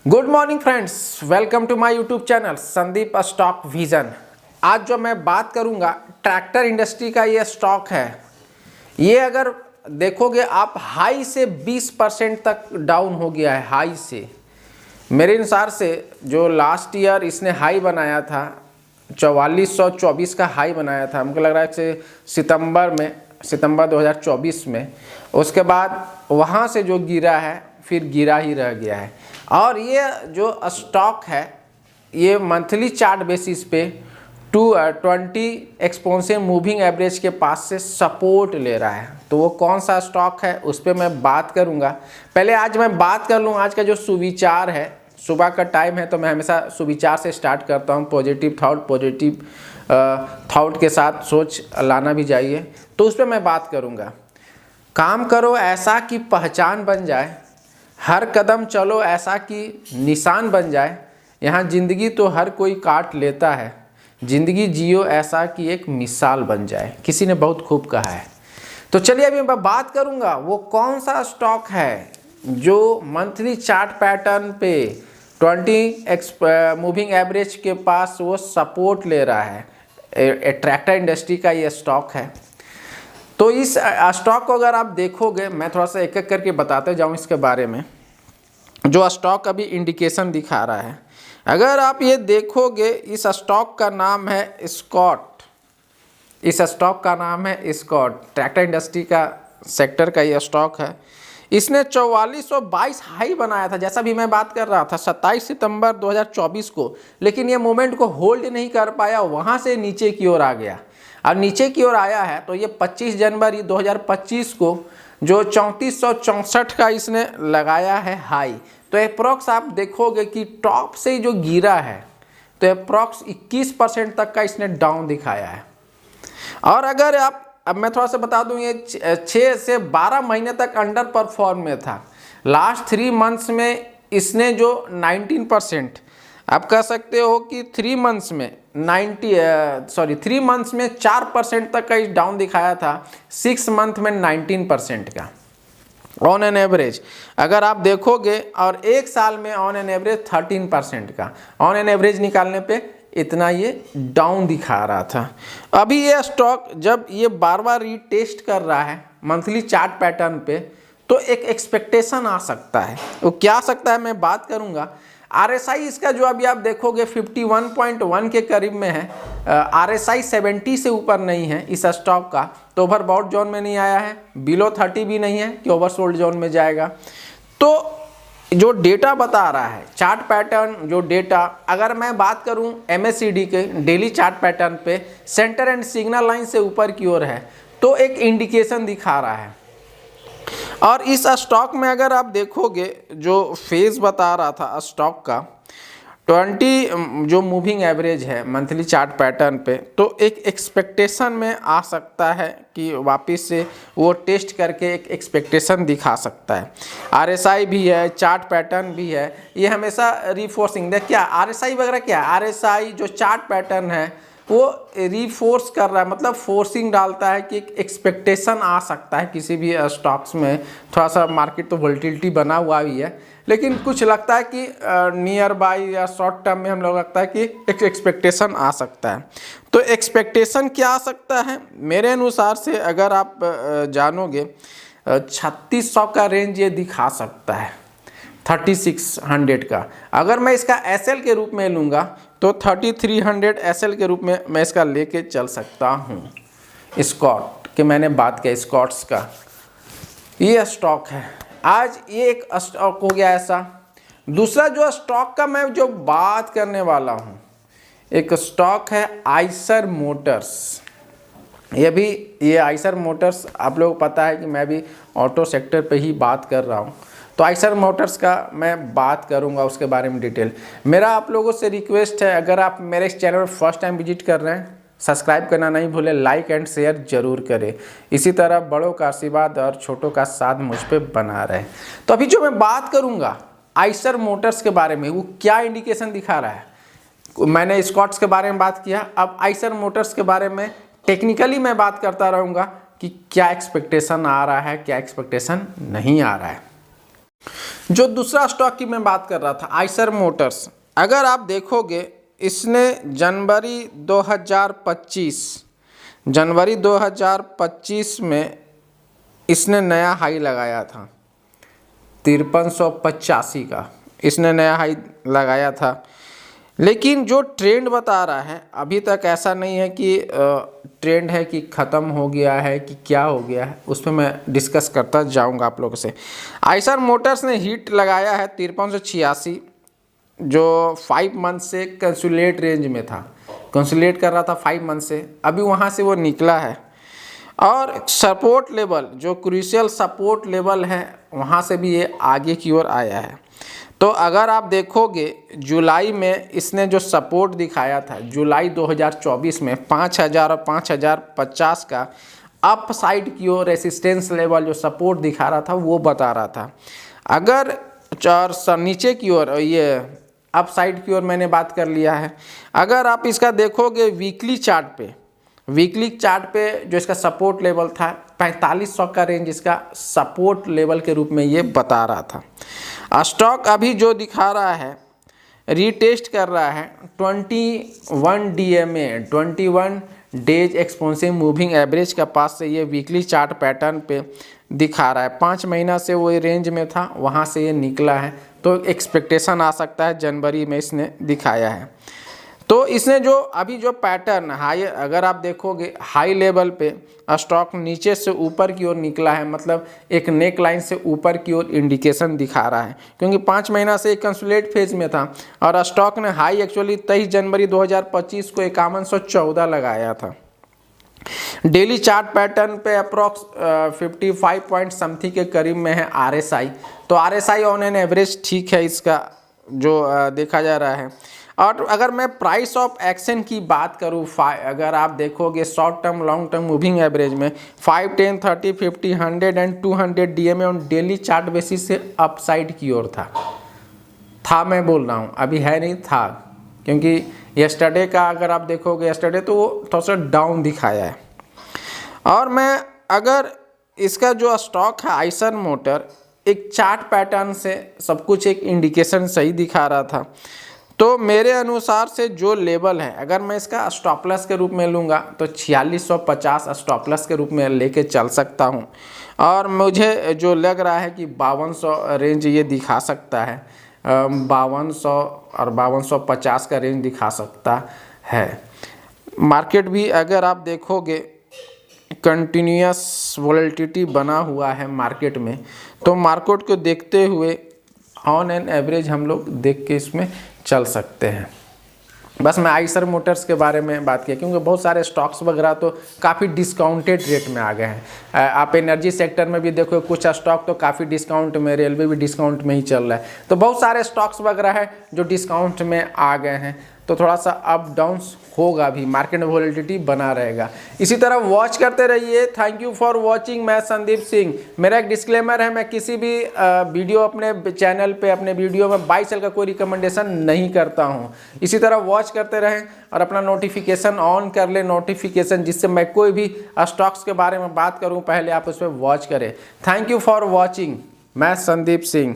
Good morning friends, welcome to my YouTube channel Sandeep stock vision. आज जो मैं बात करूंगा ट्रैक्टर इंडस्ट्री का ये स्टॉक है। ये अगर देखोगे आप हाई से 20% तक डाउन हो गया है। हाई से मेरे अनुसार से जो लास्ट ईयर इसने हाई बनाया था 4424 का हाई बनाया था, हमको लग रहा है कि सितंबर 2024 में। उसके बाद वहाँ से जो गिरा है फिर गिरा ही रह गया है। और ये जो स्टॉक है ये मंथली चार्ट बेसिस पे 220 एक्सपोनेंशियल मूविंग एवरेज के पास से सपोर्ट ले रहा है। तो वो कौन सा स्टॉक है उस पर मैं बात करूंगा। पहले आज मैं बात कर लूँ आज का जो सुविचार है। सुबह का टाइम है तो मैं हमेशा सुविचार से स्टार्ट करता हूँ। पॉजिटिव थॉट के साथ सोच लाना भी चाहिए, तो उस पर मैं बात करूँगा। काम करो ऐसा कि पहचान बन जाए, हर कदम चलो ऐसा कि निशान बन जाए। यहाँ ज़िंदगी तो हर कोई काट लेता है, ज़िंदगी जियो ऐसा कि एक मिसाल बन जाए, किसी ने बहुत खूब कहा है। तो चलिए अभी मैं बात करूँगा वो कौन सा स्टॉक है जो मंथली चार्ट पैटर्न पे 20 मूविंग एवरेज के पास वो सपोर्ट ले रहा है। ट्रैक्टर इंडस्ट्री का ये स्टॉक है। तो इस स्टॉक को अगर आप देखोगे, मैं थोड़ा सा एक एक करके बताते जाऊँ इसके बारे में। जो स्टॉक अभी इंडिकेशन दिखा रहा है, अगर आप ये देखोगे इस स्टॉक का नाम है स्कॉट। इस स्टॉक का नाम है स्कॉट, ट्रैक्टर इंडस्ट्री का सेक्टर का ये स्टॉक है। इसने 4422 हाई बनाया था, जैसा भी मैं बात कर रहा था 27 सितंबर 2024 को, लेकिन ये मोमेंट को होल्ड नहीं कर पाया, वहाँ से नीचे की ओर आ गया। अब नीचे की ओर आया है तो ये 25 जनवरी 2025 को जो 3464 का इसने लगाया है हाई। तो अप्रॉक्स आप देखोगे कि टॉप से जो गिरा है तो अप्रॉक्स 21% तक का इसने डाउन दिखाया है। और अगर अब मैं थोड़ा सा बता दूं, ये 6 से 12 महीने तक अंडर परफॉर्म में था। लास्ट 3 मंथ्स में इसने जो 19%, आप कह सकते हो कि 3 मंथ्स में 4% तक का इस डाउन दिखाया था। 6 मंथ में 19% का ऑन एन एवरेज अगर आप देखोगे, और 1 साल में ऑन एन एवरेज 13% का ऑन एन एवरेज निकालने पे इतना ये डाउन दिखा रहा था। अभी ये स्टॉक जब ये बार बार रीटेस्ट कर रहा है मंथली चार्ट पैटर्न पे, तो एक एक्सपेक्टेशन आ सकता है। वो क्या आ सकता है मैं बात करूँगा। RSI इसका जो अभी आप देखोगे 51.1 के करीब में है। RSI 70 से ऊपर नहीं है इस स्टॉक का, तो ओवरबॉट जोन में नहीं आया है, बिलो 30 भी नहीं है कि ओवरसोल्ड जोन में जाएगा। तो जो डेटा बता रहा है चार्ट पैटर्न, जो डेटा अगर मैं बात करूं MACD के डेली चार्ट पैटर्न पे सेंटर एंड सिग्नल लाइन से ऊपर की ओर है, तो एक इंडिकेशन दिखा रहा है। और इस स्टॉक में अगर आप देखोगे जो फेज बता रहा था स्टॉक का 20 जो मूविंग एवरेज है मंथली चार्ट पैटर्न पे, तो एक एक्सपेक्टेशन में आ सकता है कि वापस से वो टेस्ट करके एक एक्सपेक्टेशन दिखा सकता है। RSI भी है, चार्ट पैटर्न भी है, ये हमेशा रिफोर्सिंग देख क्या RSI वगैरह क्या RSI जो चार्ट पैटर्न है वो रीफोर्स कर रहा है, मतलब फोर्सिंग डालता है कि एक एक्सपेक्टेशन आ सकता है किसी भी स्टॉक्स में। थोड़ा सा मार्केट तो वोलेटिलिटी बना हुआ भी है, लेकिन कुछ लगता है कि नियर बाय या शॉर्ट टर्म में हम लोग लगता है कि एक एक्सपेक्टेशन आ सकता है। तो एक्सपेक्टेशन क्या आ सकता है मेरे अनुसार से, अगर आप जानोगे 3600 का रेंज ये दिखा सकता है, 3600 का। अगर मैं इसका SL के रूप में लूँगा तो 3300 SL के रूप में मैं इसका लेके चल सकता हूँ। स्कॉट के मैंने बात किया, स्कॉट्स का ये स्टॉक है। आज ये एक स्टॉक हो गया ऐसा। दूसरा जो स्टॉक का मैं जो बात करने वाला हूँ, एक स्टॉक है आइसर मोटर्स। ये आइसर मोटर्स आप लोग पता है कि मैं भी ऑटो सेक्टर पे ही बात कर रहा हूँ, तो आइसर मोटर्स का मैं बात करूंगा उसके बारे में डिटेल। मेरा आप लोगों से रिक्वेस्ट है, अगर आप मेरे इस चैनल पर फर्स्ट टाइम विजिट कर रहे हैं, सब्सक्राइब करना नहीं भूलें, लाइक एंड शेयर जरूर करें। इसी तरह बड़ों का आशीर्वाद और छोटों का साथ मुझ पर बना रहे। तो अभी जो मैं बात करूंगा आइसर मोटर्स के बारे में, वो क्या इंडिकेशन दिखा रहा है। मैंने स्कॉट्स के बारे में बात किया, अब आइसर मोटर्स के बारे में टेक्निकली मैं बात करता रहूँगा कि क्या एक्सपेक्टेशन आ रहा है, क्या एक्सपेक्टेशन नहीं आ रहा है। जो दूसरा स्टॉक की मैं बात कर रहा था, आइसर मोटर्स, अगर आप देखोगे इसने जनवरी 2025 में इसने नया हाई लगाया था 5385 का, इसने नया हाई लगाया था। लेकिन जो ट्रेंड बता रहा है अभी तक ऐसा नहीं है कि ट्रेंड है कि ख़त्म हो गया है कि क्या हो गया है, उस पर मैं डिस्कस करता जाऊंगा आप लोगों से। आइसर मोटर्स ने हिट लगाया है 5386, जो 5 मंथ से कंसोलिडेट रेंज में था, कंसोलिडेट कर रहा था 5 मंथ से, अभी वहाँ से वो निकला है। और सपोर्ट लेवल, जो क्रूशियल सपोर्ट लेवल है, वहाँ से भी ये आगे की ओर आया है। तो अगर आप देखोगे जुलाई में इसने जो सपोर्ट दिखाया था जुलाई 2024 में 5000 और 5050 का अप साइड की ओर रेसिस्टेंस लेवल जो सपोर्ट दिखा रहा था वो बता रहा था। अगर नीचे की ओर ये अप साइड की ओर मैंने बात कर लिया है। अगर आप इसका देखोगे वीकली चार्ट पे जो इसका सपोर्ट लेवल था 4500 का रेंज इसका सपोर्ट लेवल के रूप में ये बता रहा था। स्टॉक अभी जो दिखा रहा है रीटेस्ट कर रहा है 21 DMA 21 days expensive moving average के पास से ये वीकली चार्ट पैटर्न पे दिखा रहा है। 5 महीना से वो रेंज में था, वहाँ से ये निकला है, तो एक्सपेक्टेशन आ सकता है जनवरी में इसने दिखाया है। तो इसने जो अभी जो पैटर्न हाई, अगर आप देखोगे हाई लेवल पे स्टॉक नीचे से ऊपर की ओर निकला है, मतलब एक नेक लाइन से ऊपर की ओर इंडिकेशन दिखा रहा है, क्योंकि 5 महीना से एक कंसोलिडेट फेज में था और स्टॉक ने हाई एक्चुअली 23 जनवरी 2025 को 5114 लगाया था। डेली चार्ट पैटर्न पे अप्रॉक्स 55 पॉइंट समथिंग के करीब में है RSI, तो RSI ऑन एन एवरेज ठीक है इसका जो देखा जा रहा है। और अगर मैं प्राइस ऑफ एक्शन की बात करूँ, अगर आप देखोगे short term long term moving average में 5, 10, 30, 50, 100 and 200 DMA on daily chart basis से अपसाइड की ओर था मैं बोल रहा हूँ, अभी है नहीं, था, क्योंकि यस्टरडे का अगर आप देखोगे यस्टरडे तो वो थोड़ा सा डाउन दिखाया है। और मैं अगर इसका जो स्टॉक है आइसर मोटर, एक चार्ट पैटर्न से सब कुछ एक इंडिकेशन सही दिखा रहा था, तो मेरे अनुसार से जो लेवल है, अगर मैं इसका स्टॉप लॉस के रूप में लूँगा तो 4650 स्टॉप लॉस के रूप में लेके चल सकता हूँ। और मुझे जो लग रहा है कि 5200 रेंज ये दिखा सकता है, 5200 और 5250 का रेंज दिखा सकता है। मार्केट भी अगर आप देखोगे कंटिन्यूअस वोलेटिलिटी बना हुआ है मार्केट में, तो मार्केट को देखते हुए ऑन एन एवरेज हम लोग देख के इसमें चल सकते हैं। बस मैं आइसर मोटर्स के बारे में बात किया क्योंकि बहुत सारे स्टॉक्स वगैरह तो काफ़ी डिस्काउंटेड रेट में आ गए हैं। आप एनर्जी सेक्टर में भी देखो कुछ स्टॉक तो काफ़ी डिस्काउंट में, रेलवे भी डिस्काउंट में ही चल रहा है, तो बहुत सारे स्टॉक्स वगैरह है जो डिस्काउंट में आ गए हैं, तो थोड़ा सा अप डाउन्स होगा भी, मार्केट में वोलेटिलिटी बना रहेगा। इसी तरह वॉच करते रहिए। Thank you for watching. मैं संदीप सिंह। मेरा एक डिस्क्लेमर है, मैं किसी भी वीडियो अपने चैनल पे अपने वीडियो में बाई सेल का कोई रिकमेंडेशन नहीं करता हूं। इसी तरह वॉच करते रहें और अपना नोटिफिकेशन ऑन कर ले, नोटिफिकेशन, जिससे मैं कोई भी स्टॉक्स के बारे में बात करूँ पहले आप उस पर वॉच करें। Thank you for watching. मैं संदीप सिंह।